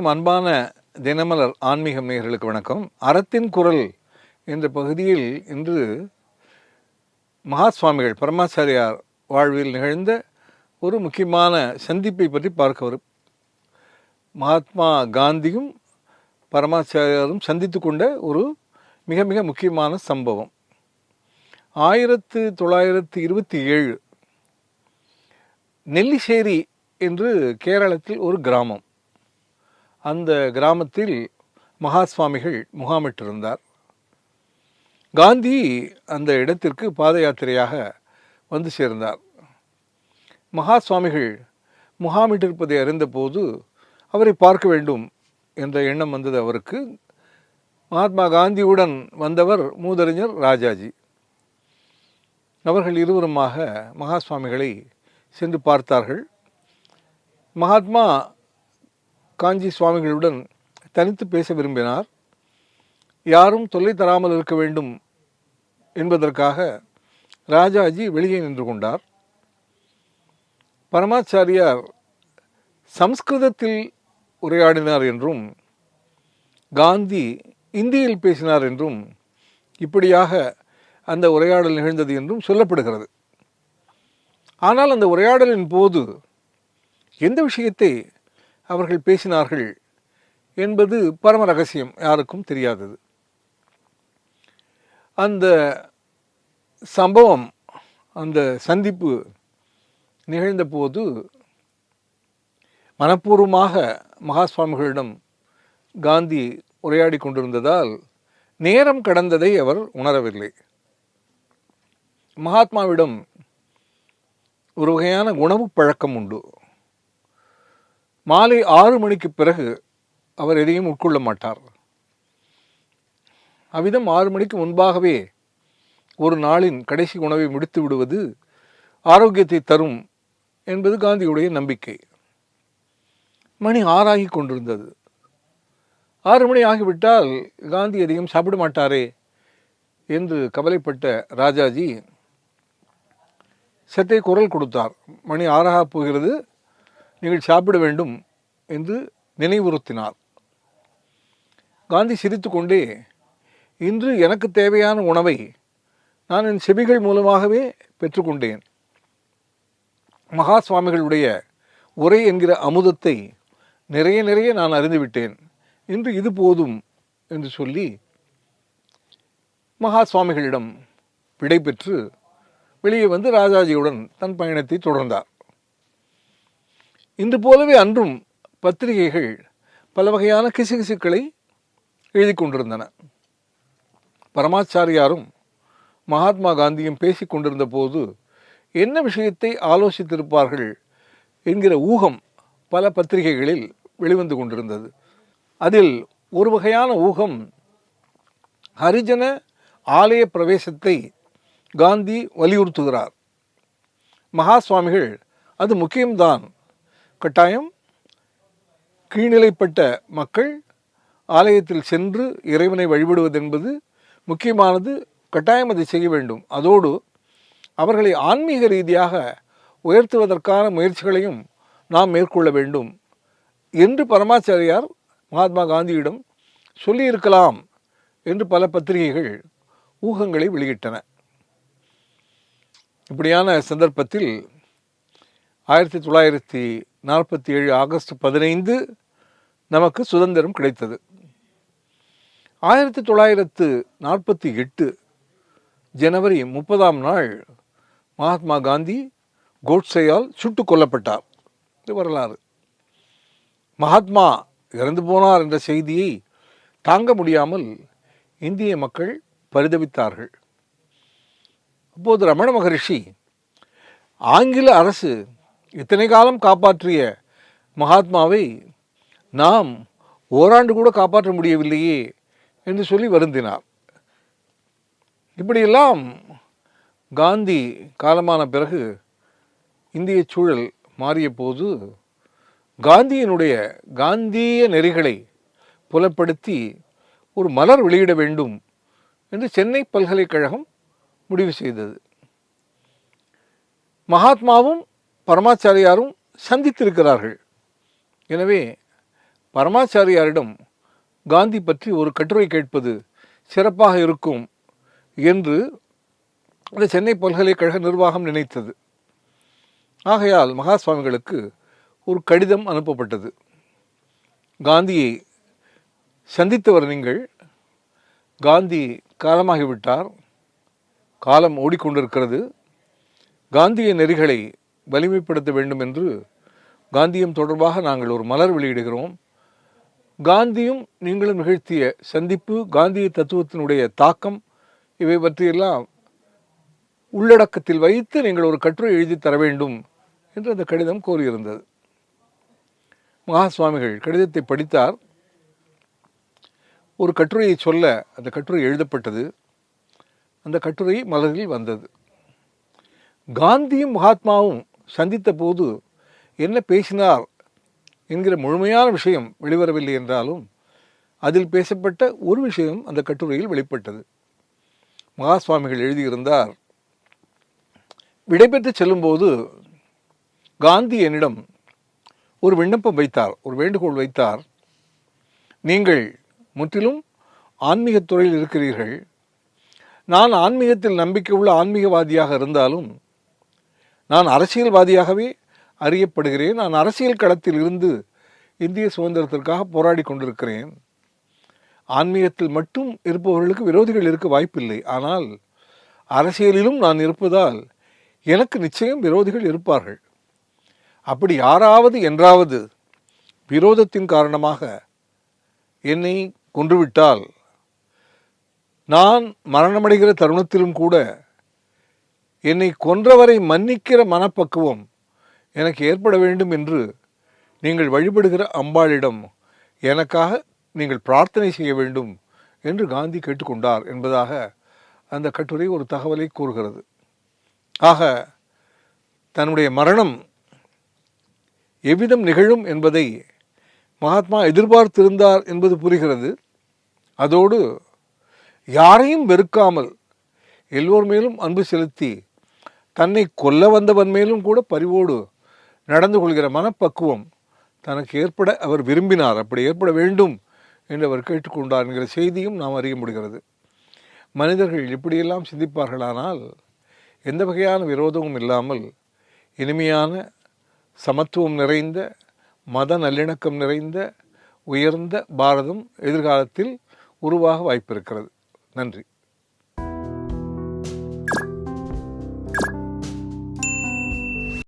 அனைவருக்கும் அன்பான தினமலர் ஆன்மீகம் நேயர்களுக்கு வணக்கம். அறத்தின் குரல் என்ற பகுதியில் இன்று மகா சுவாமிகள் பரமாச்சாரியார் வாழ்வில் நிகழ்ந்த ஒரு முக்கியமான சந்திப்பை பற்றி பார்க்க வரும். மகாத்மா காந்தியும் பரமாச்சாரியாரும் சந்தித்து கொண்ட ஒரு மிக மிக முக்கியமான சம்பவம். 1927 நெல்லிசேரி என்று கேரளத்தில் ஒரு கிராமம். அந்த கிராமத்தில் மகா சுவாமிகள் முகாமிட்டிருந்தார். காந்தி அந்த இடத்திற்கு பாத யாத்திரையாக வந்து சேர்ந்தார். மகா சுவாமிகள் முகாமிட்டிருப்பதை அறிந்தபோது அவரை பார்க்க வேண்டும் என்ற எண்ணம் வந்தது அவருக்கு. மகாத்மா காந்தியுடன் வந்தவர் மூதறிஞர் ராஜாஜி. அவர்கள் இருவருமாக மகா சுவாமிகளை சென்று பார்த்தார்கள். மகாத்மா காஞ்சி சுவாமிகளுடன் தனித்து பேச விரும்பினார். யாரும் தொல்லை தராமல் இருக்க வேண்டும் என்பதற்காக ராஜாஜி வெளியே நின்று கொண்டார். பரமாச்சாரியார் சம்ஸ்கிருதத்தில் உரையாடினார் என்றும் காந்தி இந்தியில் பேசினார் என்றும் இப்படியாக அந்த உரையாடல் நிகழ்ந்தது என்றும் சொல்லப்படுகிறது. ஆனால் அந்த உரையாடலின் போது எந்த விஷயத்தை அவர்கள் பேசினார்கள் என்பது பரம ரகசியம், யாருக்கும் தெரியாதது. அந்த சம்பவம், அந்த சந்திப்பு நிகழ்ந்த போது மனப்பூர்வமாக மகா சுவாமிகளிடம் காந்தி உரையாடி கொண்டிருந்ததால் நேரம் கடந்ததை அவர் உணரவில்லை. மகாத்மாவிடம் ஒரு வகையான உணவு பழக்கம் உண்டு. மாலை 6 மணிக்கு பிறகு அவர் எதையும் உட்கொள்ள மாட்டார். அவ்விதம் 6 மணிக்கு முன்பாகவே ஒரு நாளின் கடைசி உணவை முடித்து விடுவது ஆரோக்கியத்தை தரும் என்பது காந்தியுடைய நம்பிக்கை. மணி 6 ஆகி கொண்டிருந்தது. 6 மணி ஆகிவிட்டால் காந்தி எதையும் சாப்பிட மாட்டாரே என்று கவலைப்பட்ட ராஜாஜி சற்றே குரல் கொடுத்தார். மணி 6 போகிறது, நீங்கள் சாப்பிட வேண்டும் என்று நினைவுறுத்தினார். காந்தி சிரித்து கொண்டே, இன்று எனக்கு தேவையான உணவை நான் என் செவிகள் மூலமாகவே பெற்றுக்கொண்டேன். மகா சுவாமிகளுடைய உரை என்கிற அமுதத்தை நிறைய நிறைய நான் அறிந்துவிட்டேன். இன்று இது போதும் என்று சொல்லி மகா சுவாமிகளிடம் விடை பெற்று வெளியே வந்து ராஜாஜியுடன் தன் பயணத்தை தொடர்ந்தார். இன்று போலவே அன்றும் பத்திரிகைகள் பல வகையான கிசுகிசுக்களை எழுதி கொண்டிருந்தன. பரமாச்சாரியாரும் மகாத்மா காந்தியும் பேசி கொண்டிருந்த போது என்ன விஷயத்தை ஆலோசித்திருப்பார்கள் என்கிற ஊகம் பல பத்திரிகைகளில் வெளிவந்து கொண்டிருந்தது. அதில் ஒரு வகையான ஊகம், ஹரிஜன ஆலய பிரவேசத்தை காந்தி வலியுறுத்துகிறார். மகா சுவாமிகள் அது முக்கியம்தான், கட்டாயம் கீழ்நிலைப்பட்ட மக்கள் ஆலயத்தில் சென்று இறைவனை வழிபடுவது என்பது முக்கியமானது, கட்டாயம் அதை செய்ய வேண்டும். அதோடு அவர்களை ஆன்மீக ரீதியாக உயர்த்துவதற்கான முயற்சிகளையும் நாம் மேற்கொள்ள வேண்டும் என்று பரமாச்சாரியார் மகாத்மா காந்தியிடம் சொல்லியிருக்கலாம் என்று பல பத்திரிகைகள் ஊகங்களை வெளியிட்டன. இப்படியான சந்தர்ப்பத்தில் 1947 ஆகஸ்ட் 15 நமக்கு சுதந்திரம் கிடைத்தது. 1948 ஜனவரி 30 நாள் மகாத்மா காந்தி கோட்சேயால் சுட்டுக் கொல்லப்பட்டார். இது வரலாறு. மகாத்மா இறந்து போனார் என்ற செய்தியை தாங்க முடியாமல் இந்திய மக்கள் பரிதவித்தார்கள். அப்போது ரமண மகரிஷி, ஆங்கில அரசு இத்தனை காலம் காப்பாற்றிய மகாத்மாவை நாம் ஓராண்டு கூட காப்பாற்ற முடியவில்லையே என்று சொல்லி வருந்தினார். இப்படியெல்லாம் காந்தி காலமான பிறகு இந்திய சூழல் மாறிய போது காந்திய நெறிகளை புலப்படுத்தி ஒரு மலர் வெளியிட வேண்டும் என்று சென்னை பல்கலைக்கழகம் முடிவு செய்தது. மகாத்மாவும் பரமாச்சாரியாரும் சந்தித்திருக்கிறார்கள். எனவே பரமாச்சாரியாரிடம் காந்தி பற்றி ஒரு கட்டுரை கேட்பது சிறப்பாக இருக்கும் என்று அந்த சென்னை பல்கலைக்கழக நிர்வாகம் நினைத்தது. ஆகையால் மகா சுவாமிகளுக்கு ஒரு கடிதம் அனுப்பப்பட்டது. காந்தியை சந்தித்தவர் நீங்கள், காந்தி காலமாகிவிட்டார், காலம் ஓடிக்கொண்டிருக்கிறது, காந்திய நெறிகளை வலிமைப்படுத்த வேண்டும் என்று காந்தியம் தொடர்பாக நாங்கள் ஒரு மலர் வெளியிடுகிறோம். காந்தியும் நீங்களும் நிகழ்த்திய சந்திப்பு, காந்திய தத்துவத்தினுடைய தாக்கம், இவை பற்றியெல்லாம் உள்ளடக்கத்தில் வைத்து நீங்கள் ஒரு கட்டுரை எழுதி தர வேண்டும் என்று அந்த கடிதம் கோரியிருந்தது. மகா சுவாமிகள் கடிதத்தை படித்தார். ஒரு கட்டுரையை சொல்ல அந்த கட்டுரை எழுதப்பட்டது. அந்த கட்டுரை மலரில் வந்தது. காந்தியும் மகாத்மாவும் சந்தித்த போது என்ன பேசினார் என்கிற முழுமையான விஷயம் வெளிவரவில்லை என்றாலும் அதில் பேசப்பட்ட ஒரு விஷயம் அந்த கட்டுரையில் வெளிப்பட்டது. மகா சுவாமிகள் எழுதியிருந்தார், விடைபெற்று செல்லும்போது காந்தி என்னிடம் ஒரு விண்ணப்பம் வைத்தார், ஒரு வேண்டுகோள் வைத்தார். நீங்கள் முற்றிலும் ஆன்மீகத் துறையில் இருக்கிறீர்கள், நான் ஆன்மீகத்தில் நம்பிக்கை உள்ள ஆன்மீகவாதியாக இருந்தாலும் நான் அரசியல்வாதியாகவே அறியப்படுகிறேன். நான் அரசியல் களத்தில் இருந்து இந்திய சுதந்திரத்திற்காக போராடி கொண்டிருக்கிறேன். ஆன்மீகத்தில் மட்டும் இருப்பவர்களுக்கு விரோதிகள் இருக்க வாய்ப்பில்லை. ஆனால் அரசியலிலும் நான் இருப்பதால் எனக்கு நிச்சயம் விரோதிகள் இருப்பார்கள். அப்படி யாராவது என்றாவது விரோதத்தின் காரணமாக என்னை கொன்றுவிட்டால் நான் மரணமடைகிற தருணத்திலும் கூட என்னை கொன்றவரை மன்னிக்கிற மனப்பக்குவம் எனக்கு ஏற்பட வேண்டும் என்று நீங்கள் வழிபடுகிற அம்பாளிடம் எனக்காக நீங்கள் பிரார்த்தனை செய்ய வேண்டும் என்று காந்தி கேட்டுக்கொண்டார் என்பதாக அந்த கட்டுரை ஒரு தகவலை கூறுகிறது. ஆக தன்னுடைய மரணம் எவ்விதம் நிகழும் என்பதை மகாத்மா எதிர்பார்த்திருந்தார் என்பது புரிகிறது. அதோடு யாரையும் வெறுக்காமல் எல்லோர் மேலும் அன்பு செலுத்தி தன்னை கொல்ல வந்தவன் மேலும் கூட பரிவோடு நடந்து கொள்கிற மனப்பக்குவம் தனக்கு ஏற்பட அவர் விரும்பினார். அப்படி ஏற்பட வேண்டும் என்று அவர் கேட்டுக்கொண்டார் என்கிற செய்தியும் நாம் அறிய முடிகிறது. மனிதர்கள் இப்படியெல்லாம் சிந்திப்பார்களானால் எந்த வகையான விரோதமும் இல்லாமல் இனிமையான சமத்துவம் நிறைந்த மத நல்லிணக்கம் நிறைந்த உயர்ந்த பாரதம் எதிர்காலத்தில் உருவாக வாய்ப்பிருக்கிறது. நன்றி.